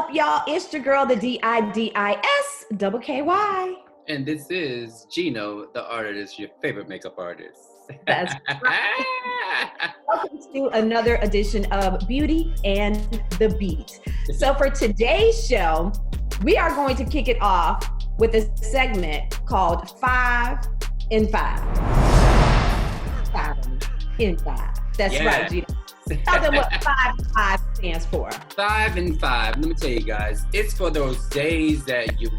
up, y'all? It's your girl, the DIDIS double KY. And this is Geno, the artist, your favorite makeup artist. That's right. Welcome to another edition of Beauty and the Beat. So for today's show, we are going to kick it off with a segment called 5 in 5. 5 in 5. That's right, Geno. Tell them what 5 in 5 stands for. 5 in 5. Let me tell you guys, it's for those days that your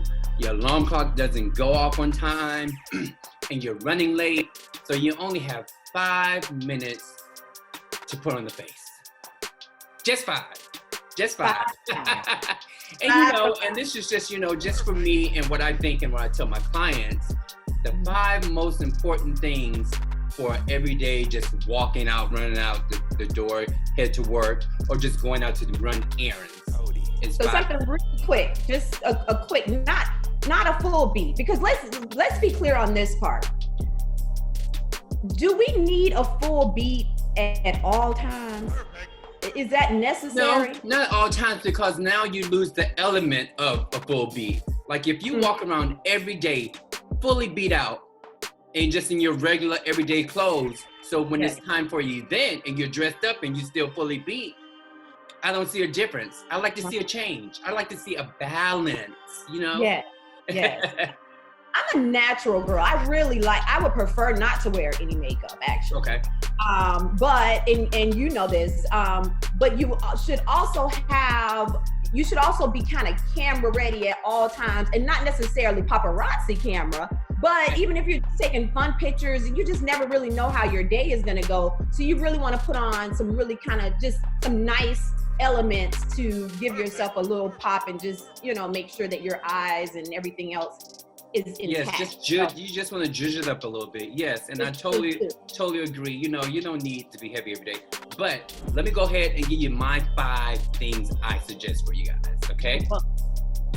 alarm clock doesn't go off on time and you're running late. So you only have 5 minutes to put on the face. Just 5. Just 5. And and this is just, just for me and what I think and what I tell my clients, the 5 most important things for every day, just walking out, running out the door, head to work, or just going out to run errands. So 5. Something really quick, just a quick, not a full beat, because let's be clear on this part. Do we need a full beat at all times? Is that necessary? No, not at all times, because now you lose the element of a full beat. Like if you walk around every day fully beat out and just in your regular everyday clothes, so when it's time for your event and you're dressed up and you still fully beat, I don't see a difference. I like to see a change. I like to see a balance, Yeah. Yes. I'm a natural girl. I would prefer not to wear any makeup, actually. Okay. But you know this, but you should also be kind of camera ready at all times, and not necessarily paparazzi camera, but even if you're taking fun pictures and you just never really know how your day is gonna go. So you really wanna put on some really kind of just some nice elements to give yourself a little pop and just, make sure that your eyes and everything else is intact. Yes, you just want to zhuzh it up a little bit. Yes, and I totally agree. You don't need to be heavy every day. But let me go ahead and give you my 5 things I suggest for you guys, okay?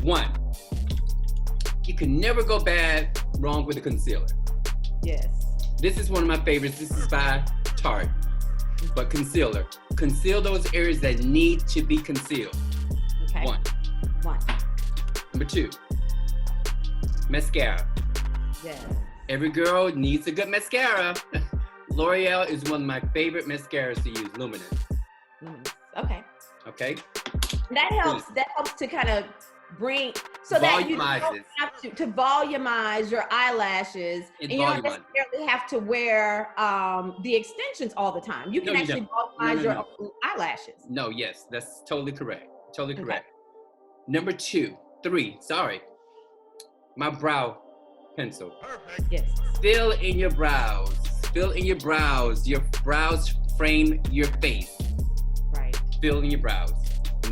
1, you can never go wrong with a concealer. Yes. This is one of my favorites. This is by Tarte. But concealer. Conceal those areas that need to be concealed. Okay. 1. Number 2. Mascara. Yes. Every girl needs a good mascara. L'Oreal is one of my favorite mascaras to use. Luminous. Okay. That helps to kind of bring that you don't have to volumize your eyelashes, and you don't necessarily have to wear the extensions all the time. You can actually volumize your eyelashes. No, yes, that's totally correct. Totally correct. Number 3, my brow pencil. Perfect. Yes. Fill in your brows. Your brows frame your face. Right. Fill in your brows.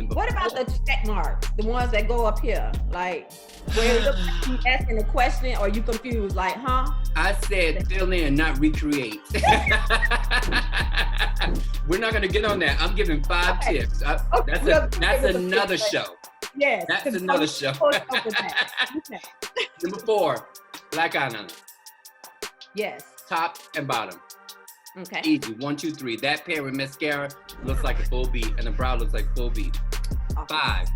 What about the check marks? The ones that go up here? Like, where you asking a question or you confused? Like, huh? I said fill in, not recreate. We're not going to get on that. I'm giving 5 tips. That's another show. Yes. That's another show. Number 4, black eyeliner. Yes. Top and bottom. Okay. Easy. 1, 2, 3. That pair with mascara looks like a full beat, and the brow looks like full beat. 5.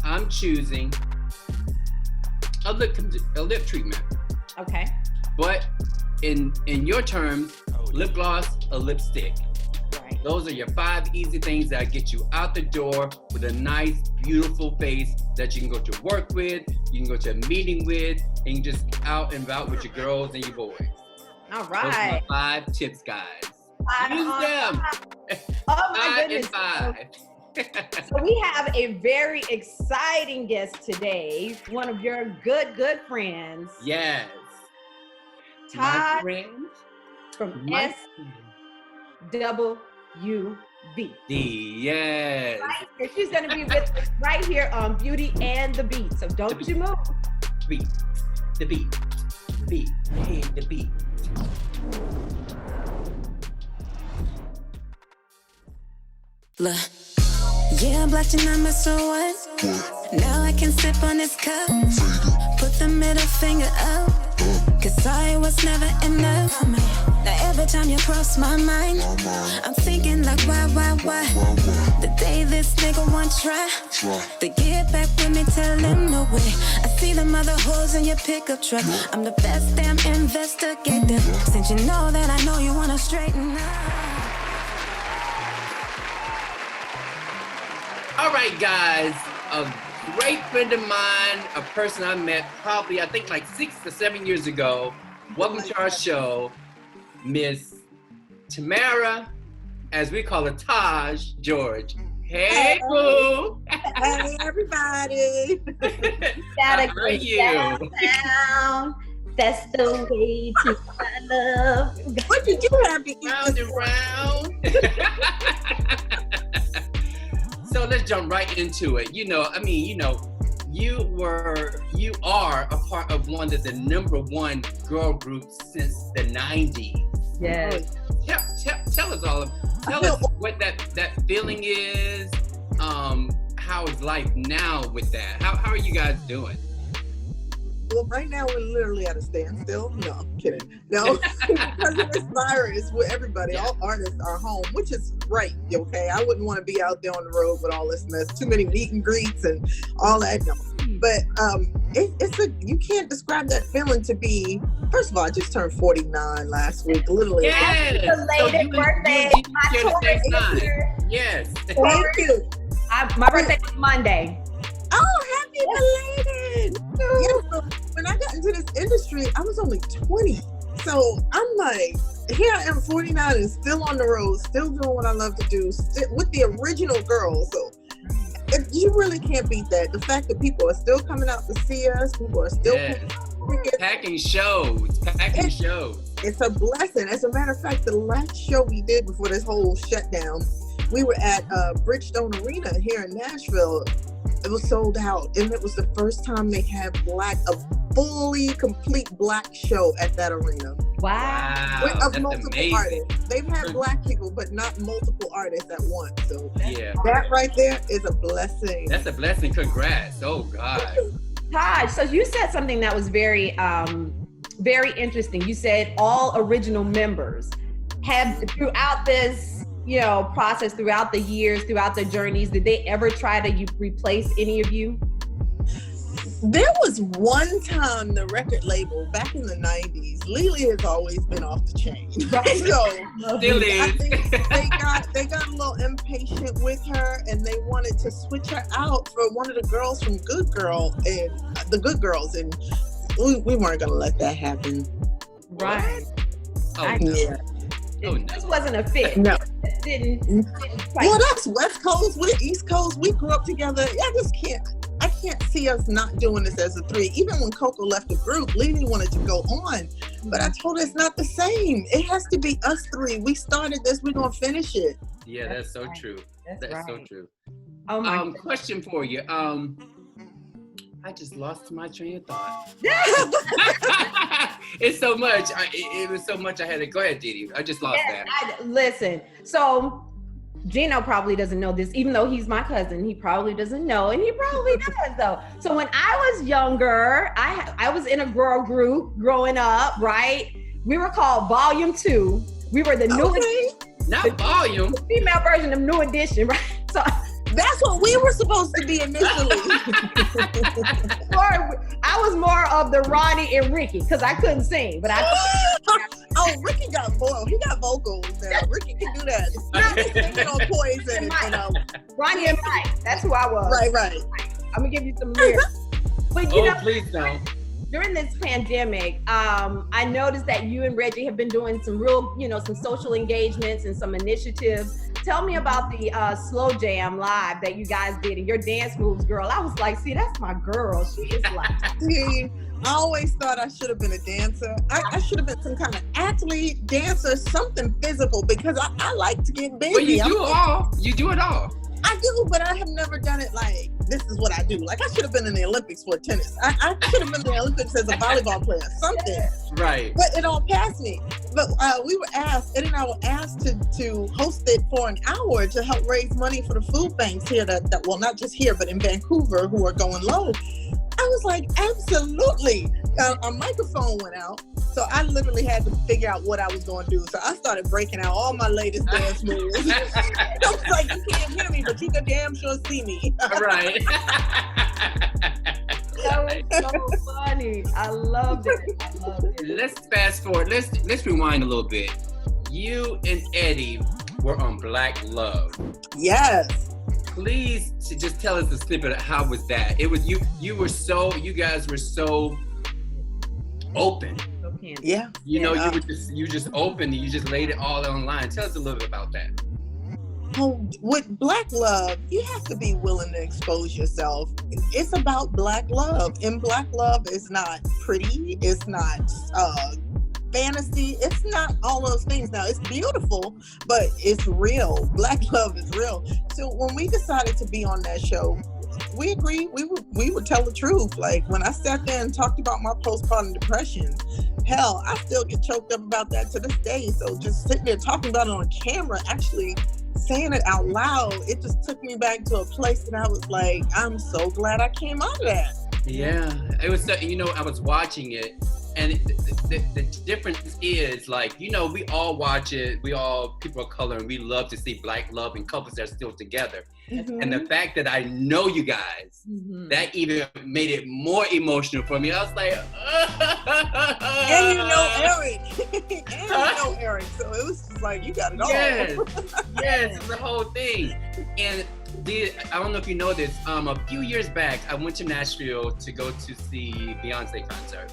I'm choosing a lip treatment. Okay. But in your terms, lip gloss, a lipstick. Right. Those are your 5 easy things that get you out the door with a nice, beautiful face that you can go to work with, you can go to a meeting with, and you just out and about with your girls and your boys. All right. Those are my 5 tips, guys. Use them. Oh my 5 and 5. So we have a very exciting guest today. One of your good friends. Yes. Todd my friend. From my SWV. Yes. Right here. She's going to be with us right here on Beauty and the Beat. So don't you move. Beat. The beat. Beat. Hey, the beat. Look. Yeah, I blocked your number, so what? Now I can sip on this cup. Put the middle finger up. Cause I was never enough for me. Now every time you cross my mind, I'm thinking like, why? The day this nigga want try to get back with me, tell him no way. I see them other hoes in your pickup truck. I'm the best damn investigator. Since you know that I know you wanna straighten up. All right, guys. A great friend of mine, a person I met probably, I think like 6 or 7 years ago. Welcome to our show, Miss Tamara, as we call her, Taj George. Hey, boo. Hey, everybody. Gotta How are get you? down. That's the way to find love. What did you have to eat? Round and round. So let's jump right into it. You are a part of one of the #1 girl groups since the 90s. Yes. Tell us what that feeling is. How is life now with that? How are you guys doing? Well, right now we're literally at a standstill. No, I'm kidding. No, because of this virus, where everybody, all artists are home, which is great. Okay, I wouldn't want to be out there on the road with all this mess. Too many meet and greets and all that. No. But you can't describe that feeling to be. First of all, I just turned 49 last week. Literally. Yes. Belated birthday. My Taurus is here. Yes. Thank you. My birthday is Monday. Oh, happy belated! Yeah, so when I got into this industry, I was only 20. So I'm like, here I am, 49, and still on the road, still doing what I love to do, with the original girls. So you really can't beat that. The fact that people are still coming out to see us, people are still packing shows. It's a blessing. As a matter of fact, the last show we did before this whole shutdown, we were at Bridgestone Arena here in Nashville. It was sold out, and it was the first time they had a fully complete black show at that arena. Wow. Of multiple artists. They've had black people, but not multiple artists at once. So that right there is a blessing. That's a blessing. Congrats. Oh God. Taj, so you said something that was very, very interesting. You said all original members have throughout this, process, throughout the years, throughout the journeys, did they ever try to replace any of you? There was one time the record label back in the 90s, Lily has always been off the chain. Right? So still is. I think they got a little impatient with her, and they wanted to switch her out for one of the girls from Good Girl and the Good Girls, and we weren't gonna let that happen. Right. Oh no. Yeah. It just wasn't a fit. No. Didn't well, that's West Coast, we're East Coast, we grew up together. I can't see us not doing this as a three. Even when Coco left the group, Lily wanted to go on, but I told her it's not the same. It has to be us three. We started this, we're gonna finish it. Yeah, that's so true. That's right. so true. Oh my question for you. I just lost my train of thought. It's so much. It was so much I had to go ahead, DiDi. I just lost that. Listen, so Geno probably doesn't know this, even though he's my cousin. He probably doesn't know, and he probably does though. So when I was younger, I was in a girl group growing up, right? We were called Volume 2. We were the new edition, not Volume, the female version of New Edition, right? So that's what we were supposed to be initially. I was more of the Ronnie and Ricky because I couldn't sing, but Ricky got boiled. He got vocals now. Ricky can do that. Not singing on Poison. Ronnie and Mike. That's who I was. Right. I'm gonna give you some lyrics. But please don't. During this pandemic, I noticed that you and Reggie have been doing some real, some social engagements and some initiatives. Tell me about the Slow Jam Live that you guys did and your dance moves, girl. I was like, see, that's my girl. She is like. See, I always thought I should have been a dancer. I should have been some kind of athlete, dancer, something physical, because I like to get busy. Well, you do it all. I do, but I have never done it like, this is what I do. Like, I should have been in the Olympics for tennis. I should have been in the Olympics as a volleyball player, something. Right. But it all passed me. But we were asked, Ed and I were asked to host it for an hour to help raise money for the food banks here that well, not just here, but in Vancouver, who are going low. I was like, absolutely. Our microphone went out. So I literally had to figure out what I was going to do. So I started breaking out all my latest dance moves. I was like, you can't hear me, but you can damn sure see me. Right. That was so funny. I loved it. Let's fast forward. Let's rewind a little bit. You and Eddie were on Black Love. Yes. Please just tell us a snippet of how was that? It was you guys were so open. Yeah. You know, you just opened and you just laid it all online. Tell us a little bit about that. Oh, with Black Love, you have to be willing to expose yourself. It's about Black love, and Black love is not pretty. It's not fantasy. It's not all those things. Now, it's beautiful, but it's real. Black love is real. So when we decided to be on that show, we agreed we would tell the truth. Like when I sat there and talked about my postpartum depression, hell, I still get choked up about that to this day. So just sitting there talking about it on camera, actually saying it out loud, it just took me back to a place that I was like, I'm so glad I came out of that. Yeah, it was, I was watching it, and the difference is, like, we all watch it, people of color, and we love to see Black love and couples that are still together. Mm-hmm. And the fact that I know you guys, mm-hmm. that even made it more emotional for me. I was like, and you know Eric, so it was just like, you got it all. Yes, the whole thing. And I don't know if you know this, a few years back, I went to Nashville to go to see Beyonce concert.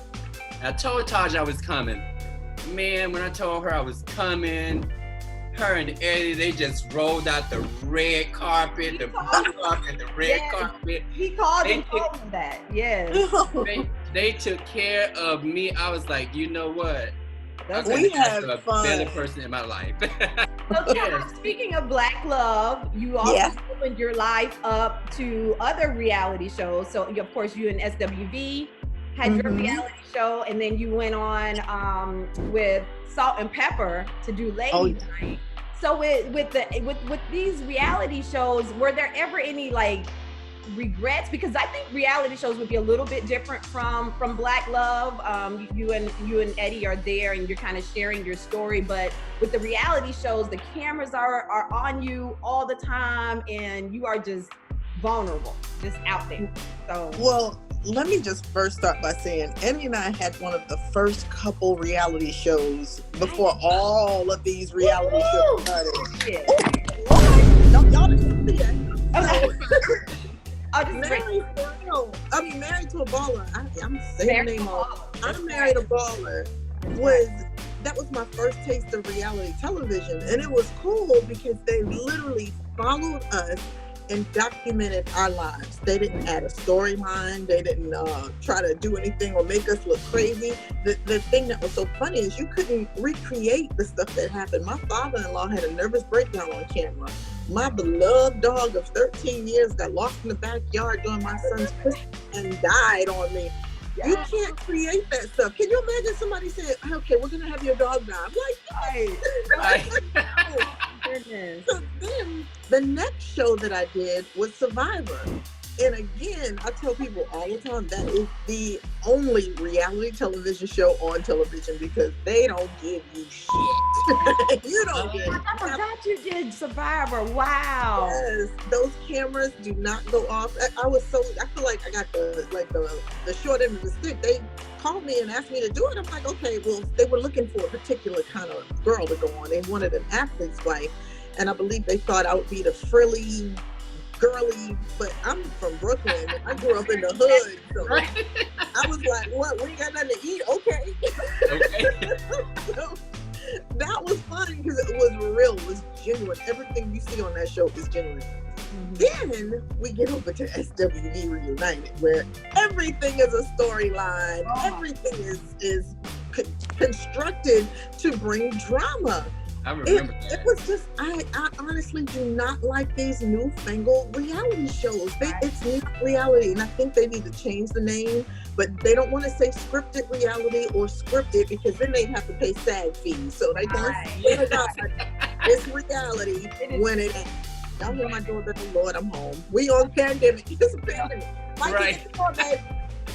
And I told Taj I was coming. Man, when I told her I was coming, her and Eddie, they just rolled out the red carpet, the blue carpet, the red carpet. He called me that, yes. They took care of me. I was like, you know what? We had a fun. better person in my life. So, Tamara, speaking of Black love, you also opened your life up to other reality shows. So, of course, you and SWV had your reality show, and then you went on with Salt and Pepper to do Lady Night. So with these reality shows, were there ever any like regrets? Because I think reality shows would be a little bit different from Black Love. You and Eddie are there and you're kind of sharing your story, but with the reality shows, the cameras are on you all the time and you are just vulnerable, just out there. So well, let me just first start by saying Eddie and I had one of the first couple reality shows before all of these reality shows started. Yeah. Oh, y'all didn't see that. Married to a Baller. I'm saying the name off. I'm Married a Baller. That was my first taste of reality television, and it was cool because they literally followed us and documented our lives. They didn't add a storyline. They didn't try to do anything or make us look crazy. The thing that was so funny is you couldn't recreate the stuff that happened. My father-in-law had a nervous breakdown on camera. My beloved dog of 13 years got lost in the backyard during my son's Christmas and died on me. You can't create that stuff. Can you imagine somebody saying, okay, we're going to have your dog die? I'm like, yes. So then the next show that I did was Survivor. And again, I tell people all the time that is the only reality television show on television because they don't give you shit. You don't get it. I forgot you did Survivor. Wow. Yes, those cameras do not go off. I feel like I got the short end of the stick. They called me and asked me to do it. I'm like, okay, well, they were looking for a particular kind of girl to go on. They wanted an athlete's wife. And I believe they thought I would be the frilly, girly, but I'm from Brooklyn. I grew up in the hood. So I was like, what? We ain't got nothing to eat? Okay. So that was fun because it was real. It was genuine. Everything you see on that show is genuine. Then we get over to SWV Reunited, where everything is a storyline. Everything is constructed to bring drama. I remember that. It was just, I honestly do not like these newfangled reality shows. It's not reality, and I think they need to change the name, but they don't want to say scripted reality or scripted because then they have to pay SAG fees. So they don't say it's reality when it ain't. Y'all hear my doorbell? Lord, I'm home. We on pandemic. It's a pandemic. Right.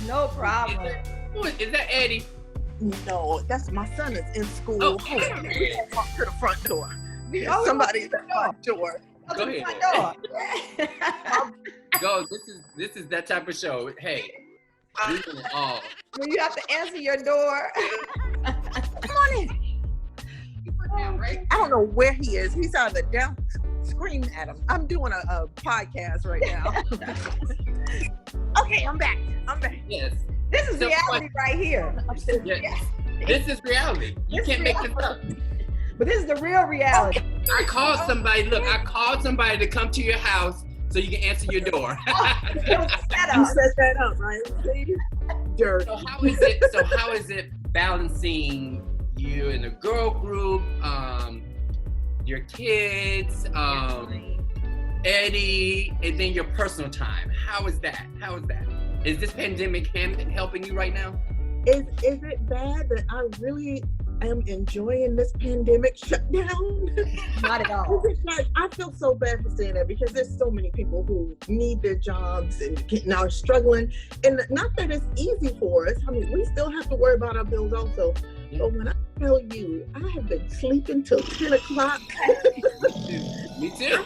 No problem. Is that Eddie? No, that's my son is in school. Oh. Hold on. We gotta walk to the front door. Oh, Somebody's at the front door. Go ahead. Go. This is that type of show. Hey, we want it all. When you have to answer your door. Come on in. I don't know where he is. He's either down. Scream at him. I'm doing a podcast right now. Okay, I'm back. Yes. This is reality right here. Yes. This is reality. You can't make this up. But this is the real reality. I called somebody. Look, I called somebody to come to your house so you can answer your door. It was set You up. set that up, right? Dirt. So how is it balancing you in a girl group, your kids, Eddie, and then your personal time? How is that? Is this pandemic helping you right now? Is it bad that I really am enjoying this pandemic shutdown? Not at all. I feel so bad for saying that because there's so many people who need their jobs and now are struggling. And not that it's easy for us. I mean, we still have to worry about our bills also. But when I tell you, I have been sleeping till 10 o'clock. Me too.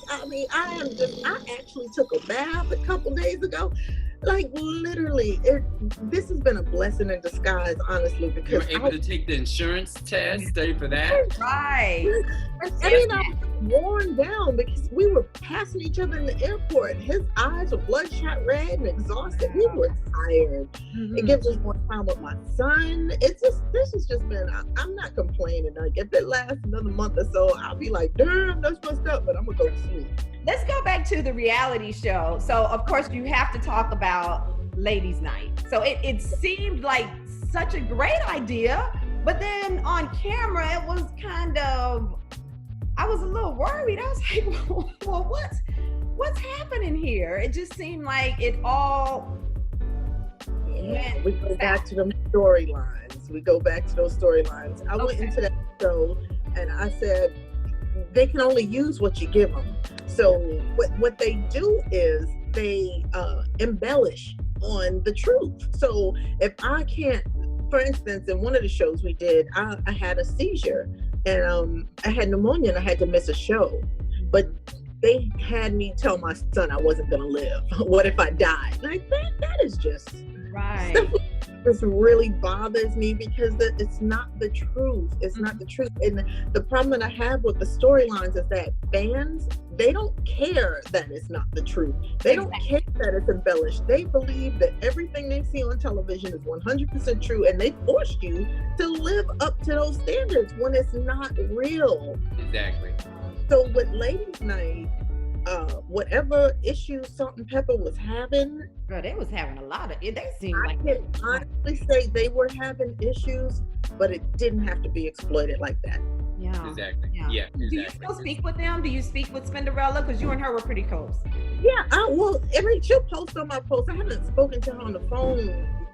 I mean, I actually took a bath a couple days ago. Like literally, this has been a blessing in disguise, honestly, because You were able to take the insurance test, study for that. Right. I mean, I was worn down because we were passing each other in the airport. His eyes were bloodshot red and exhausted. We were tired. Mm-hmm. It gives us more time with my son. This has just been, I'm not complaining. Like if it lasts another month or so, I'll be like, damn, that's messed up, but I'm gonna go to sleep. Let's go back to the reality show. So of course you have to talk about Ladies Night. So it seemed like such a great idea, but then on camera it was kind of, I was a little worried. I was like, well, what's happening here? It just seemed like it all. Yeah, we go back to them storylines. I went into that show and I said, they can only use what you give them. So what they do is they embellish on the truth. So if I can't, for instance, in one of the shows we did, I had a seizure and I had pneumonia and I had to miss a show. But they had me tell my son I wasn't gonna live. What if I died? Like that is just right. This really bothers me because it's not the truth. It's not the truth. And the problem that I have with the storylines is that fans, they don't care that it's not the truth. They don't care that it's embellished. They believe that everything they see on television is 100% true, and they force you to live up to those standards when it's not real. Exactly. So with Ladies Night, whatever issues Salt and Pepper was having, Girl, they was having a lot of it. They seemed I like can honestly say they were having issues, but it didn't have to be exploited like that. yeah. Exactly. Yeah. Yeah. Do you Exactly. still speak with them? Do you speak with Spinderella? Because you and her were pretty close. Yeah, she'll post on my post. I haven't spoken to her on the phone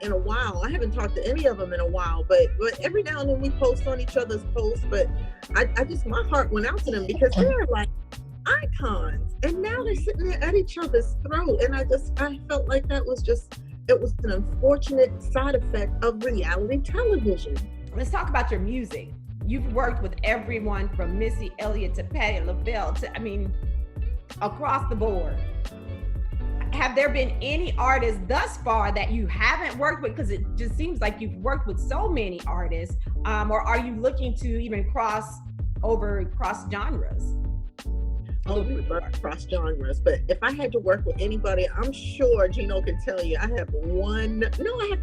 in a while. I haven't talked to any of them in a while, but every now and then we post on each other's posts. But I just, my heart went out to them because they're like icons, and now they're sitting there at each other's throat, and I felt like it was an unfortunate side effect of reality television. Let's talk about your music. You've worked with everyone from Missy Elliott to Patti LaBelle to, I mean, across the board. Have there been any artists thus far that you haven't worked with? Because it just seems like you've worked with so many artists. Or are you looking to even cross genres? Cross genres, but if I had to work with anybody, I'm sure Geno can tell you I have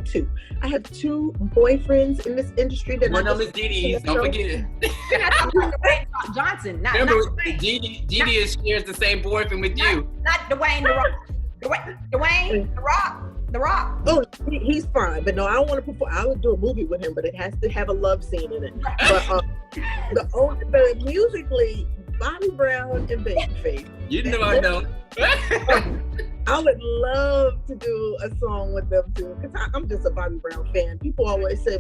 two. I have two boyfriends in this industry that One of them is DiDi. Don't forget. You're not talking about Dwayne Johnson. Remember, DiDi shares the same boyfriend with you. Not Dwayne The Rock. Dwayne The Rock. Oh, he's fine, but no, I don't want to perform. I would do a movie with him, but it has to have a love scene in it. But musically, Bobby Brown and Babyface. You know I know. I would love to do a song with them too, because I'm just a Bobby Brown fan. People always say,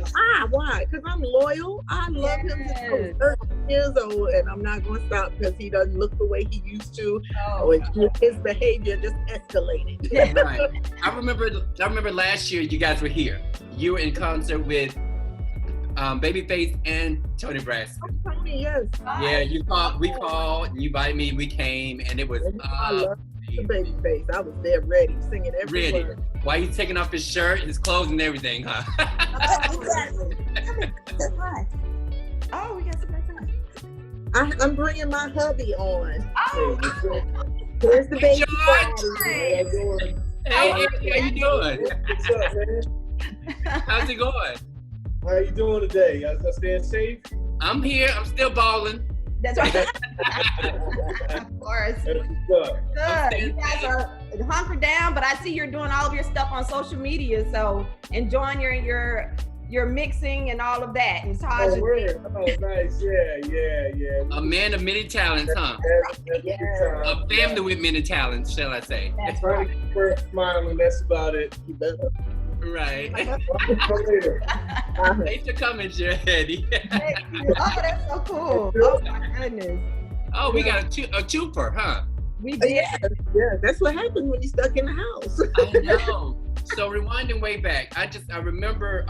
why? Because I'm loyal. I love him since I was 13 years old, and I'm not going to stop because he doesn't look the way he used to. His behavior just escalated. Right. I remember last year you guys were here. You were in concert with Babyface and Tony Braxton. Oh, Tony, yes. Yeah, we called, and you invited me, we came, and it was Babyface. I was there ready, singing every word. Why he's taking off his shirt, his clothes, and everything, huh? Exactly. Oh, we got somebody. I'm bringing my hubby on. Oh, Here's the baby. George. Hey, how you doing? What's up, man? How's it going? How you doing today? Y'all staying safe? I'm here. I'm still balling. that's right. Of course. That's what's up. Good. You guys are hunkered down, but I see you're doing all of your stuff on social media, so enjoying your mixing and all of that. And Oh, word. Oh, nice. Yeah. A man of many talents, huh? Yeah. A family with many talents, shall I say? That's Trying to keep her smiling. That's about it. Right. Later. Thanks for coming, Sherry. Thank you. Oh, that's so cool. Oh my goodness. Oh, we got a twofer, huh? We did. Yeah, that's what happens when you're stuck in the house. I know. So rewinding way back, I remember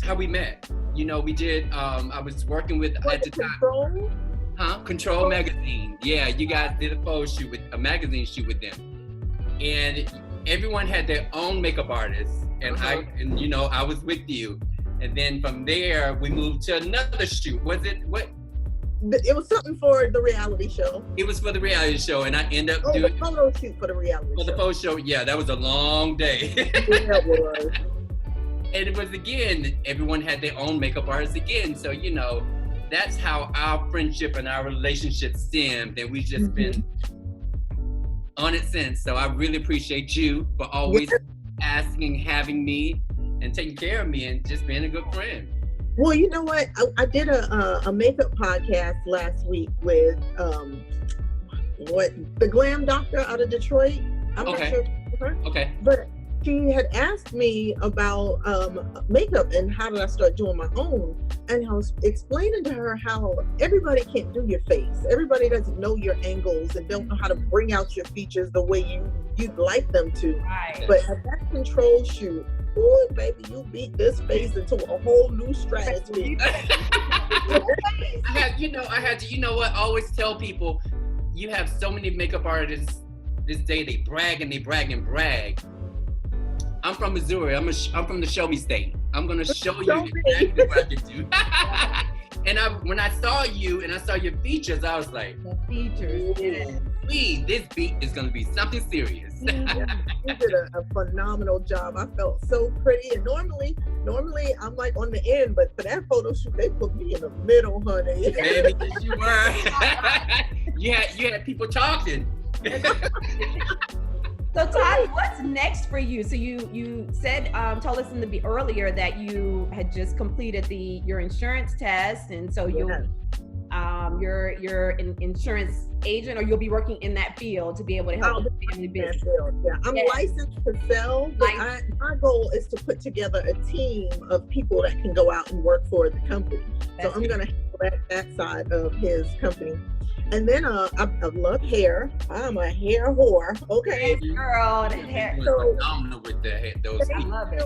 how we met. You know, we did. I was working with at the time. Control magazine. Yeah, you guys did a magazine shoot with them, and everyone had their own makeup artist, and I was with you, and then from there we moved to another shoot. Was it what? It was something for the reality show. It was for the reality show, and I ended up doing the photo shoot for the reality show. For the photo show, yeah, that was a long day. Yeah, it was. And it was, again, everyone had their own makeup artist again. So, you know, that's how our friendship and our relationship stemmed. And we've just been on it since. So I really appreciate you for always asking, having me, and taking care of me, and just being a good friend. Well, you know what? I did a makeup podcast last week with the glam doctor out of Detroit. I'm not sure if you know her. Okay. But she had asked me about makeup and how did I start doing my own. And I was explaining to her how everybody can't do your face. Everybody doesn't know your angles and don't know how to bring out your features the way you'd like them to. Right. But at that control shoot, ooh, baby, you beat this face into a whole new stratosphere. You know what? I always tell people, you have so many makeup artists this day, they brag and they brag and brag. I'm from Missouri. I'm from the show me state. I'm gonna show you exactly what I can do. And when I saw you and I saw your features, I was like, the features, this beat is gonna be something serious. You did a phenomenal job. I felt so pretty. And normally I'm like on the end, but for that photo shoot, they put me in the middle, honey. Baby, yes, you were. you had people talking. So Todd, what's next for you? So you said told us earlier that you had just completed your insurance test, and so you're an insurance agent, or you'll be working in that field to be able to help the family business. Yeah, I'm licensed to sell, but my goal is to put together a team of people that can go out and work for the company. So I'm going to handle that side of his company. And then I love hair. I'm a hair whore. Okay, girl, the hair. Phenomenal with those. I love it.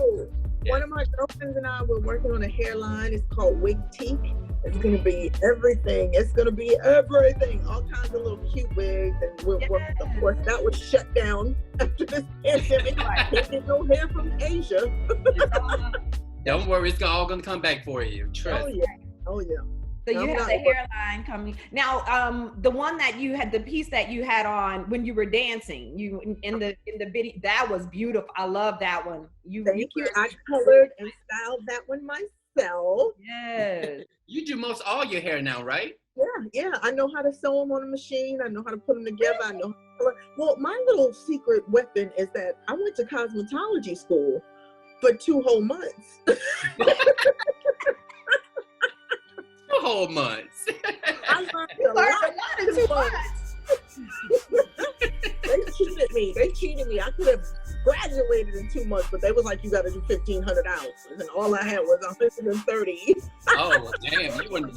One of my girlfriends and I were working on a hairline. It's called Wigtique. It's going to be everything. It's going to be everything. All kinds of little cute wigs. And of course, that was shut down after this pandemic. Can't get no hair from Asia. Don't worry, it's all going to come back for you. Trust. Oh, yeah. So you have the hairline coming. Now, the one that you had, the piece that you had on when you were dancing, you in the video, that was beautiful. I love that one. Thank you. I colored and styled that one myself. Yes. You do most all your hair now, right? Yeah. I know how to sew them on a machine. I know how to put them together. I know how to color. Well, my little secret weapon is that I went to cosmetology school for 2 whole months. 2 whole months. I learned a lot in 2 months. cheated me. They cheated me. I could have graduated in 2 months, but they was like, you got to do 1,500 hours, and all I had was 130. Oh, damn!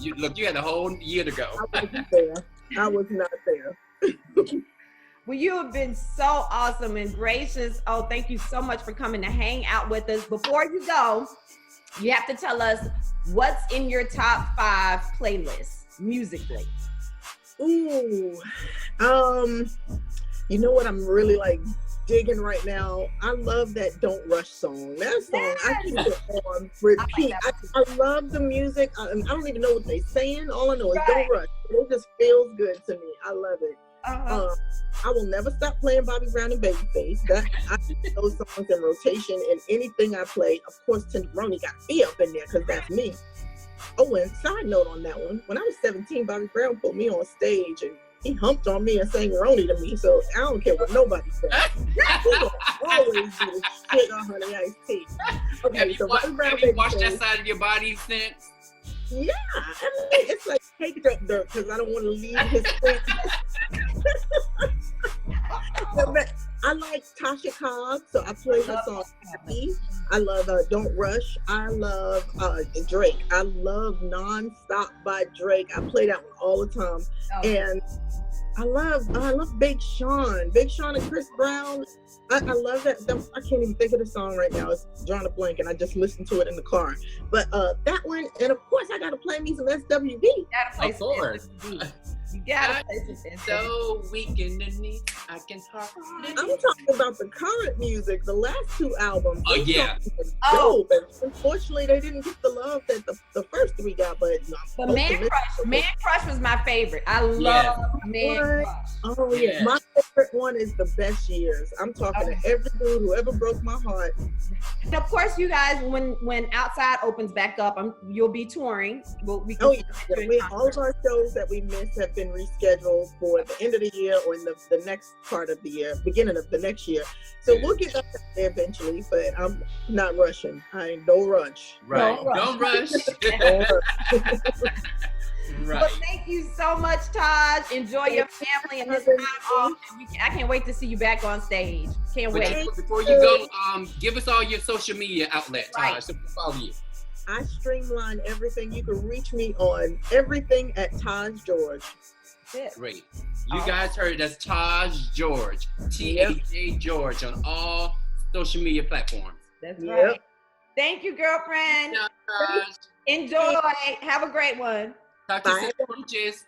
You had a whole year to go. I wasn't there. I was not there. Well, you have been so awesome and gracious. Oh, thank you so much for coming to hang out with us. Before you go, you have to tell us what's in your top 5 playlists musically. Ooh, you know what I'm really like digging right now? I love that "Don't Rush" song. That song, I keep it on repeat. I love the music. I don't even know what they're saying. All I know is "Don't Rush." It just feels good to me. I love it. I will never stop playing Bobby Brown and Babyface. I keep those songs in rotation, and anything I play, of course, Tenderoni got me up in there because that's me. Oh, and side note on that one, when I was 17, Bobby Brown put me on stage and he humped on me and sang Roni to me, so I don't care what nobody says. He will always do the shit on Honey Iced Tea. Okay, have you washed that side of your body since? Yeah, I mean, it's like caked up dirt because I don't want to leave his scent. I like Tasha Cobb, so I play her song Happy. I love Don't Rush. I love Drake. I love Non-Stop by Drake. I play that one all the time. And I love Big Sean. Big Sean and Chris Brown. I love that. I can't even think of the song right now. It's drawing a blank, and I just listened to it in the car. But that one, and of course, I got to play me some SWV. Of course. You gotta play some SWV. So weak in the knee, I can talk. I'm talking about the current music, the last 2 albums. Oh, yeah. Dope. And unfortunately, they didn't get the love that the first 3 got, but Man Crush was my favorite. I love Man Crush. Oh, yeah. My favorite one is The Best Years. I'm talking to every dude who ever broke my heart. And of course, you guys, when Outside opens back up, you'll be touring. All of our shows that we missed have been rescheduled for the end of the year or in the next part of the year, beginning of the next year. So we'll get back there eventually, but I'm not rushing. I ain't no rush. Right. Don't rush. Right. Well, thank you so much, Taj. Enjoy your family and this time off. I can't wait to see you back on stage. Can't wait. Before you go, give us all your social media outlets, Taj, so we can follow you. I streamline everything. You can reach me on everything at Taj George. Great. You guys heard that's Taj George. THJ George on all social media platforms. That's right. Thank you, girlfriend. Enjoy. Have a great one. Talk to you soon, Peaches.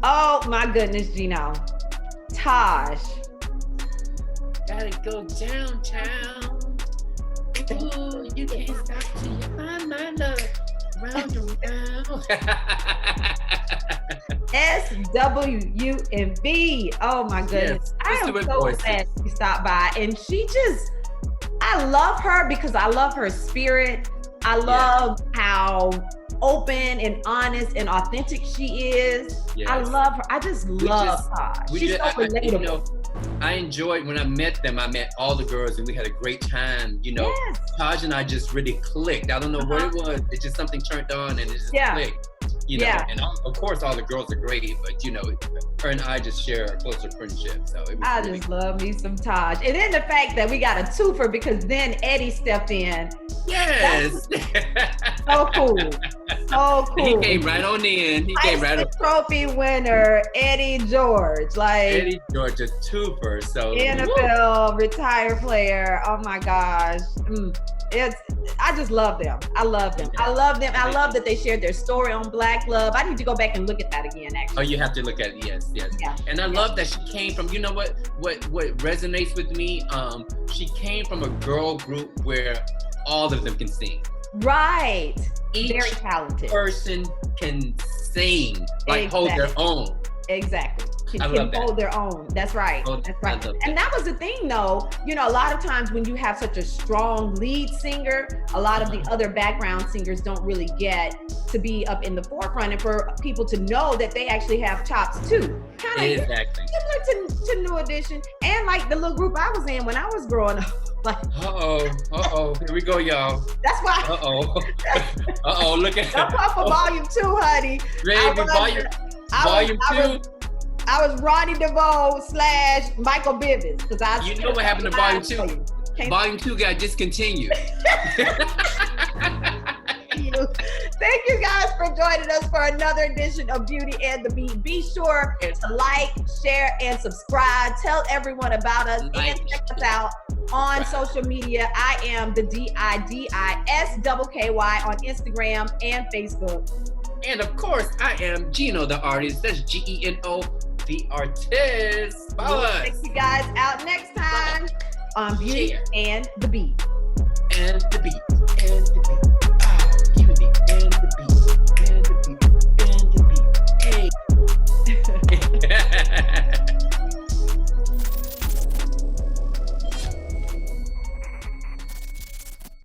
Oh my goodness, Geno. Taj. Gotta go downtown. Ooh, you can't stop till you find my love. Round and round. SWV. Oh my goodness. Yes, I am so glad she stopped by. And I love her because I love her spirit. I love how open and honest and authentic she is. Yes. I love her. I just love her. She's so relatable. I enjoyed when I met them. I met all the girls and we had a great time. Taj and I just really clicked. I don't know what it was. It's just something turned on and it just clicked. And of course all the girls are great, but her and I just share a closer friendship. So I just love me some Taj. And then the fact that we got a twofer because then Eddie stepped in. Yes. So cool. So cool. He came right on in. He came right on. Trophy winner, Eddie George. Eddie George, a twofer. So NFL retired player. Oh my gosh. I just love them. I love them. I love them. I love that they shared their story on Black Love. I need to go back and look at that again, actually. Oh, you have to look at it. Yes. Yeah. And I love that she came from, what resonates with me? She came from a girl group where all of them can sing. Right. Each very talented person can sing, hold their own. Exactly. Can hold their own. That's right. That's right. And that was the thing, though. A lot of times when you have such a strong lead singer, a lot of the other background singers don't really get to be up in the forefront, and for people to know that they actually have chops too. Kind of similar to New Edition, and like the little group I was in when I was growing up. Here we go, y'all. That's why. Look at Don't come for volume 2, honey. Baby, Volume 2. I was Ronnie DeVoe / Michael Bivins because I. You know what happened to Volume 2? Volume 2 got discontinued. Thank you guys for joining us for another edition of Beauty and the Beat. Be sure to like, share, and subscribe. Tell everyone about us and check us out on social media. I am the DiDi Skky on Instagram and Facebook. And of course, I am Geno the artist. That's Geno the artist. Follow us. Check you guys out next time on Beauty and the Beat. And the beat. And the beat. Ah, Beauty and the beat. And the beat.